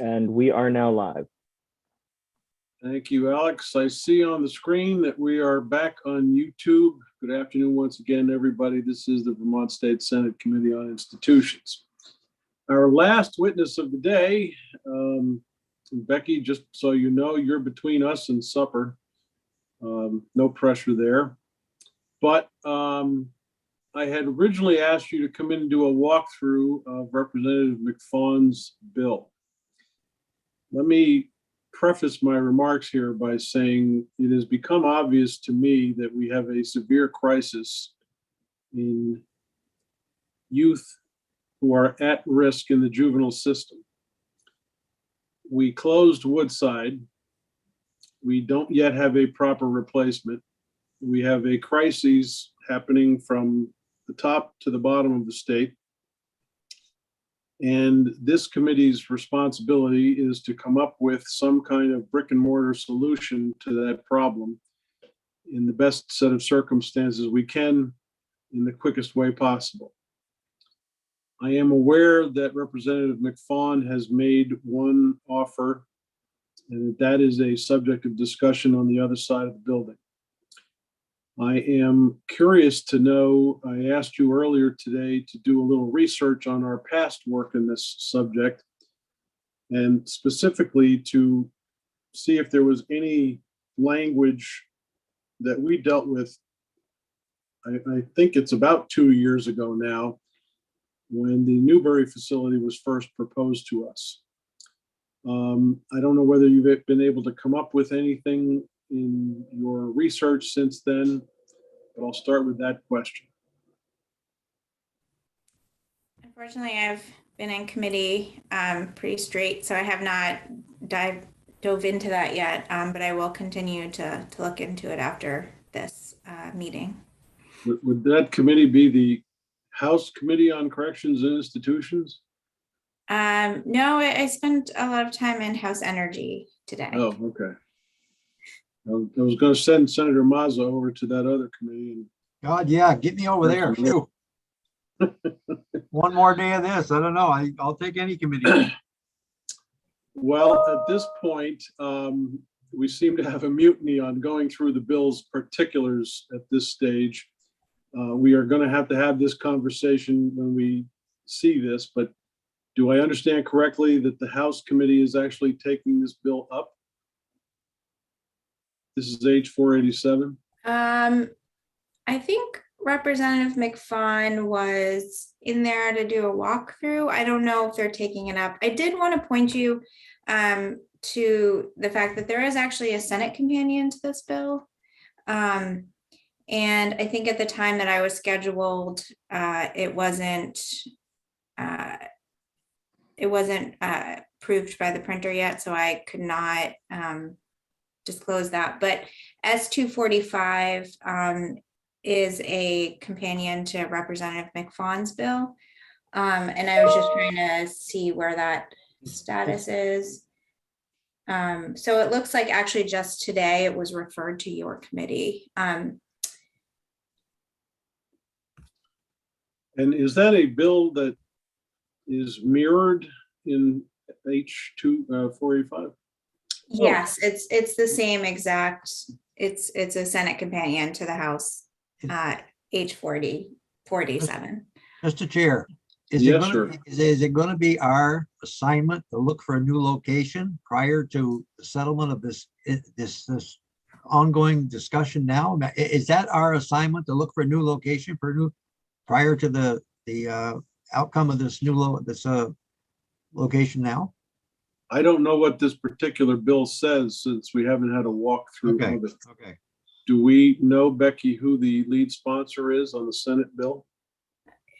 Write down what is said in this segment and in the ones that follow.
And we are now live. Thank you, Alex. I see on the screen that we are back on YouTube. Good afternoon once again, everybody. This is the Vermont State Senate Committee on Institutions. Our last witness of the day, Becky, just so you know, you're between us and supper. No pressure there. But I had originally asked you to come in and do a walkthrough of Representative McFawn's bill. Let me preface my remarks here by saying it has become obvious to me that we have a severe crisis in youth who are at risk in the juvenile system. We closed Woodside. We don't yet have a proper replacement. We have a crisis happening from the top to the bottom of the state. And this committee's responsibility is to come up with some kind of brick and mortar solution to that problem in the best set of circumstances we can in the quickest way possible. I am aware that Representative McFawn has made one offer, and that is a subject of discussion on the other side of the building. I am curious to know, I asked you earlier today to do a little research on our past work in this subject, and specifically to see if there was any language that we dealt with. I think it's about 2 years ago now, when the Newbury facility was first proposed to us. I don't know whether you've been able to come up with anything in your research since then, but I'll start with that question. Unfortunately, I've been in committee pretty straight, so I have not dove into that yet, but I will continue to look into it after this meeting. Would that committee be the House Committee on Corrections and Institutions? No, I spent a lot of time in House Energy today. Oh, okay. I was going to send Senator Mazza over to that other committee. And God, yeah, get me over there. Phew. One more day of this. I don't know. I'll take any committee. Well, at this point, we seem to have a mutiny on going through the bill's particulars at this stage. We are going to have this conversation when we see this, but do I understand correctly that the House committee is actually taking this bill up? This is H 487. I think Representative McFawn was in there to do a walkthrough. I don't know if they're taking it up. I did want to point you to the fact that there is actually a Senate companion to this bill. And I think at the time that I was scheduled, it wasn't approved by the printer yet, so I could not disclose that. But S245 is a companion to Representative McFawn's bill. And I was just trying to see where that status is. So it looks like actually just today it was referred to your committee. And is that a bill that is mirrored in H2 485? Yes, it's the same exact. It's a Senate companion to the House H 47. Mr. Chair, is it going to be our assignment to look for a new location prior to the settlement of this ongoing discussion now? Is that our assignment to look for a new location prior to the outcome of this location now? I don't know what this particular bill says since we haven't had a walkthrough of it. Okay. Do we know, Becky, who the lead sponsor is on the Senate bill?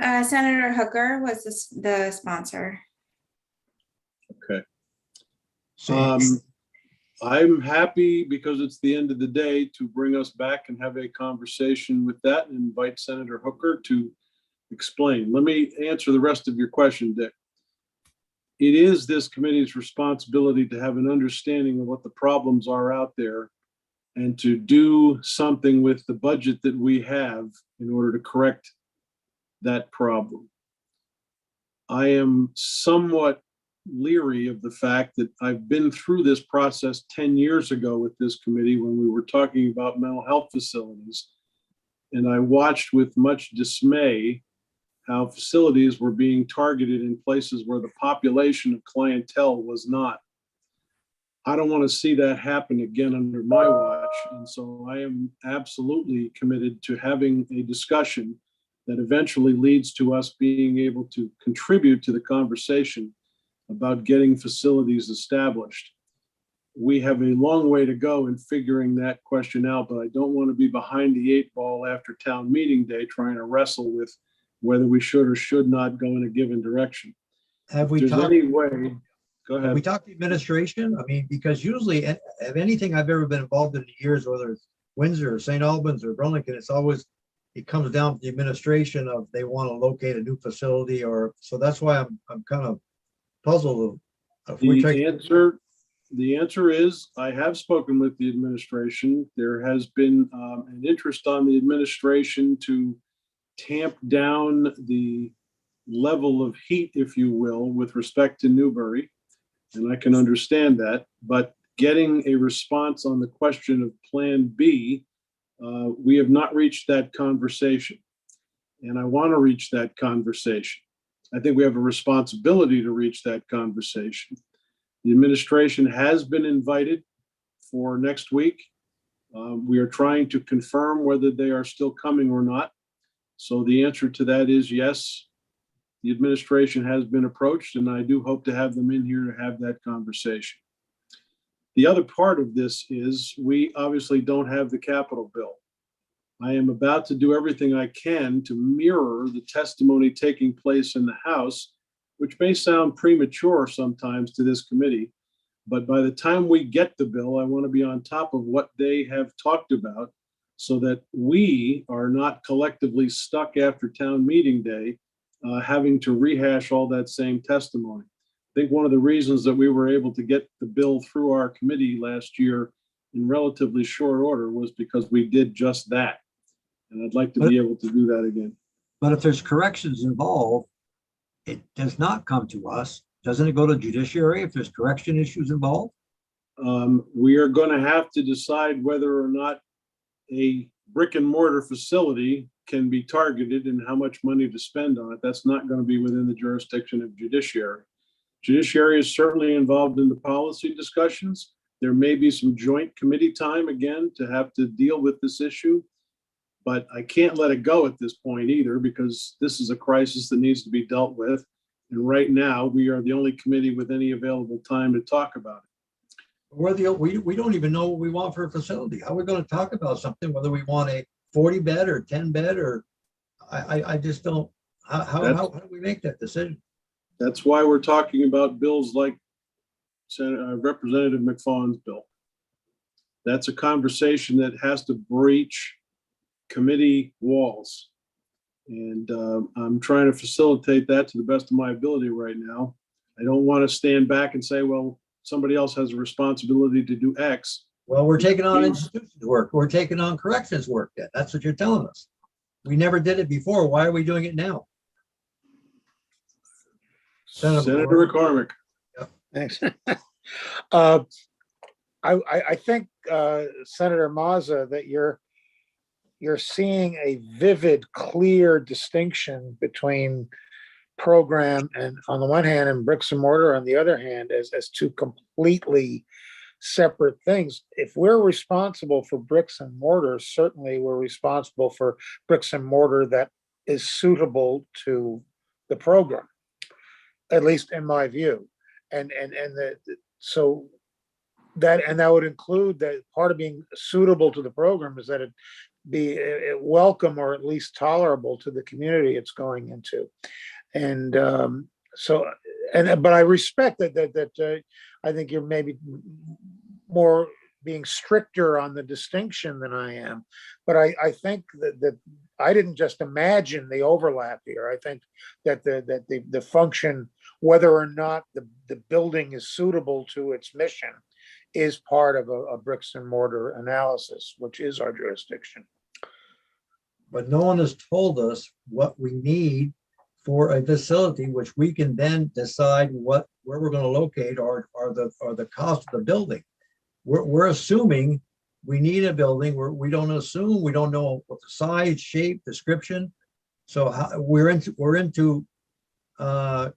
Senator Hooker was the sponsor. Okay. So I'm happy, because it's the end of the day, to bring us back and have a conversation with that and invite Senator Hooker to explain. Let me answer the rest of your question, Dick. It is this committee's responsibility to have an understanding of what the problems are out there and to do something with the budget that we have in order to correct that problem. I am somewhat leery of the fact that I've been through this process 10 years ago with this committee when we were talking about mental health facilities. And I watched with much dismay how facilities were being targeted in places where the population of clientele was not. I don't want to see that happen again under my watch. And so I am absolutely committed to having a discussion that eventually leads to us being able to contribute to the conversation about getting facilities established. We have a long way to go in figuring that question out, but I don't want to be behind the 8 ball after town meeting day trying to wrestle with whether we should or should not go in a given direction. Have If we there's talked, any way, go have we ahead. talked to administration? I mean, because usually of anything I've ever been involved in years, whether it's Windsor or St. Albans or Burlington, it's always, it comes down to the administration of they want to locate a new facility, or, so that's why I'm kind of puzzled. If we take, The answer is, I have spoken with the administration. There has been an interest on the administration to tamp down the level of heat, if you will, with respect to Newbury. And I can understand that, but getting a response on the question of Plan B, we have not reached that conversation. And I want to reach that conversation. I think we have a responsibility to reach that conversation. The administration has been invited for next week. We are trying to confirm whether they are still coming or not. So the answer to that is yes, the administration has been approached, and I do hope to have them in here to have that conversation. The other part of this is we obviously don't have the capital bill. I am about to do everything I can to mirror the testimony taking place in the House, which may sound premature sometimes to this committee, but by the time we get the bill, I want to be on top of what they have talked about so that we are not collectively stuck after town meeting day, having to rehash all that same testimony. I think one of the reasons that we were able to get the bill through our committee last year in relatively short order was because we did just that. And I'd like to be able to do that again. but if there's corrections involved, it does not come to us. Doesn't it go to judiciary if there's correction issues involved? We are going to have to decide whether or not a brick and mortar facility can be targeted and how much money to spend on it. That's not going to be within the jurisdiction of judiciary. Judiciary is certainly involved in the policy discussions. There may be some joint committee time again to have to deal with this issue, but I can't let it go at this point either because this is a crisis that needs to be dealt with. And right now, we are the only committee with any available time to talk about it. We don't even know what we want for a facility. How are we going to talk about something, whether we want a 40 bed or 10 bed, or I just don't, how do we make that decision? That's why we're talking about bills like Representative McFawn's bill. That's a conversation that has to breach committee walls. And I'm trying to facilitate that to the best of my ability right now. I don't want to stand back and say, well, somebody else has a responsibility to do X. Well, we're taking on institutions work. We're taking on corrections work. That's what you're telling us. We never did it before. Why are we doing it now? Senator McCormick. Yep. Thanks. I think, Senator Mazza, that you're seeing a vivid, clear distinction between program and on the one hand and bricks and mortar on the other hand as two completely separate things. If we're responsible for bricks and mortar, certainly we're responsible for bricks and mortar that is suitable to the program, at least in my view. So that would include that part of being suitable to the program is that it be welcome or at least tolerable to the community it's going into. And but I respect that I think you're maybe more being stricter on the distinction than I am. But I think that I didn't just imagine the overlap here. I think that the function, whether or not the building is suitable to its mission, is part of a bricks and mortar analysis, which is our jurisdiction. But no one has told us what we need for a facility, which we can then decide where we're going to locate or the cost of the building. We're assuming we need a building. We don't assume, we don't know what the size, shape, description. So we're into the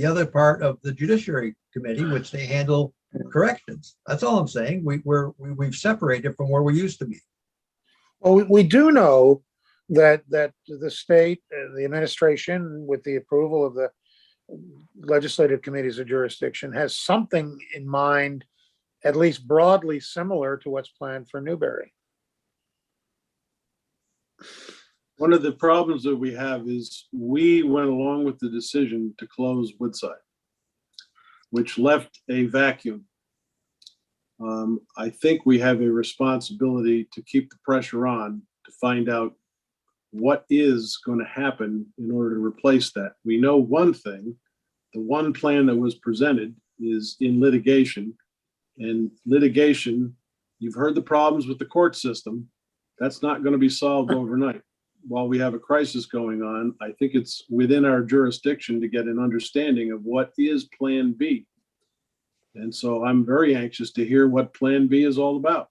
other part of the Judiciary Committee, which they handle corrections. That's all I'm saying. We've separated from where we used to be. Well, we do know that the state, the administration, with the approval of the legislative committees of jurisdiction, has something in mind, at least broadly similar to what's planned for Newbury. One of the problems that we have is we went along with the decision to close Woodside, which left a vacuum. I think we have a responsibility to keep the pressure on to find out what is going to happen in order to replace that. We know one thing, the one plan that was presented is in litigation, and litigation, you've heard the problems with the court system. That's not going to be solved overnight. While we have a crisis going on, I think it's within our jurisdiction to get an understanding of what is Plan B. And so I'm very anxious to hear what Plan B is all about.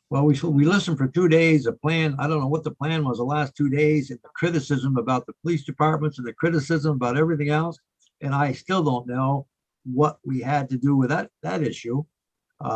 Well, we listened for 2 days, a plan. I don't know what the plan was the last 2 days, and the criticism about the police departments and the criticism about everything else. And I still don't know what we had to do with that issue.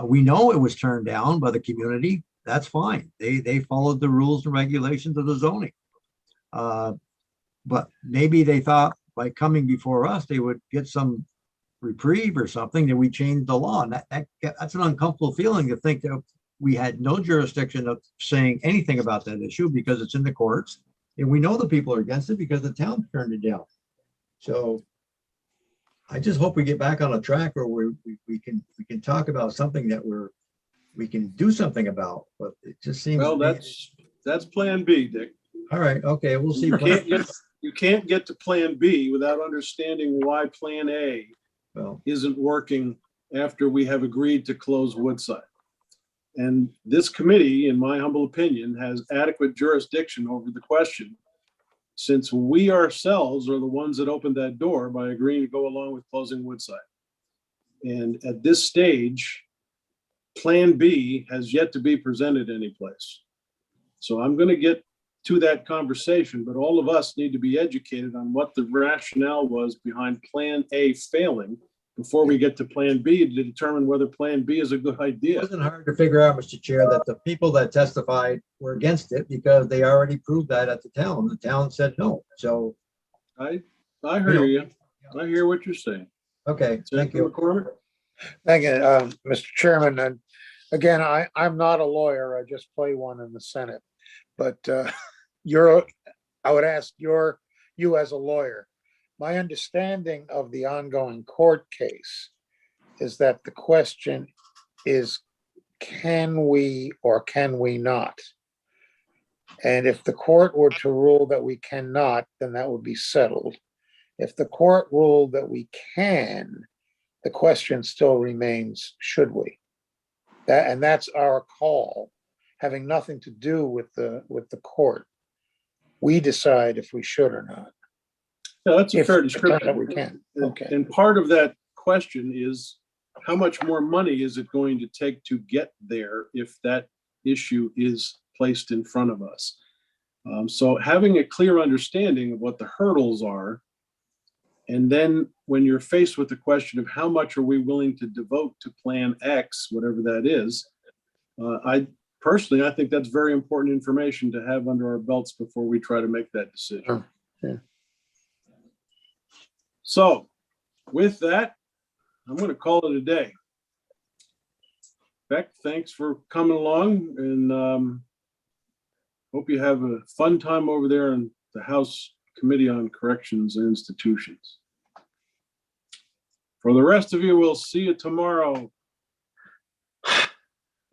We know it was turned down by the community. That's fine. They followed the rules and regulations of the zoning. But maybe they thought by coming before us, they would get some reprieve or something, that we changed the law. And that's an uncomfortable feeling to think that we had no jurisdiction of saying anything about that issue because it's in the courts. And we know the people are against it because the town turned it down. So I just hope we get back on a track where we can talk about something that we can do something about, but it just seems. Well, that's Plan B, Dick. All right, okay, we'll see. You can't get to Plan B without understanding why Plan A isn't working after we have agreed to close Woodside. And this committee, in my humble opinion, has adequate jurisdiction over the question, since we ourselves are the ones that opened that door by agreeing to go along with closing Woodside. And at this stage, Plan B has yet to be presented anyplace. So I'm going to get to that conversation, but all of us need to be educated on what the rationale was behind Plan A failing before we get to Plan B to determine whether Plan B is a good idea. It wasn't hard to figure out, Mr. Chair, that the people that testified were against it because they already proved that at the town. The town said no. So I hear you. I hear what you're saying. okay, thank you. McCormick? Thank you, Mr. Chairman. And again, I'm not a lawyer. I just play one in the Senate. But I would ask you as a lawyer. My understanding of the ongoing court case is that the question is, can we or can we not? And if the court were to rule that we cannot, then that would be settled. If the court ruled that we can, the question still remains, should we? And that's our call, having nothing to do with the court. We decide if we should or not. No, that's a If fair it turns out description. we can. Okay. And part of that question is, how much more money is it going to take to get there if that issue is placed in front of us? So having a clear understanding of what the hurdles are, and then when you're faced with the question of how much are we willing to devote to Plan X, whatever that is, I think that's very important information to have under our belts before we try to make that decision. Sure. Yeah. So with that, I'm going to call it a day. Beck, thanks for coming along, and hope you have a fun time over there in the House Committee on Corrections and Institutions. For the rest of you, we'll see you tomorrow.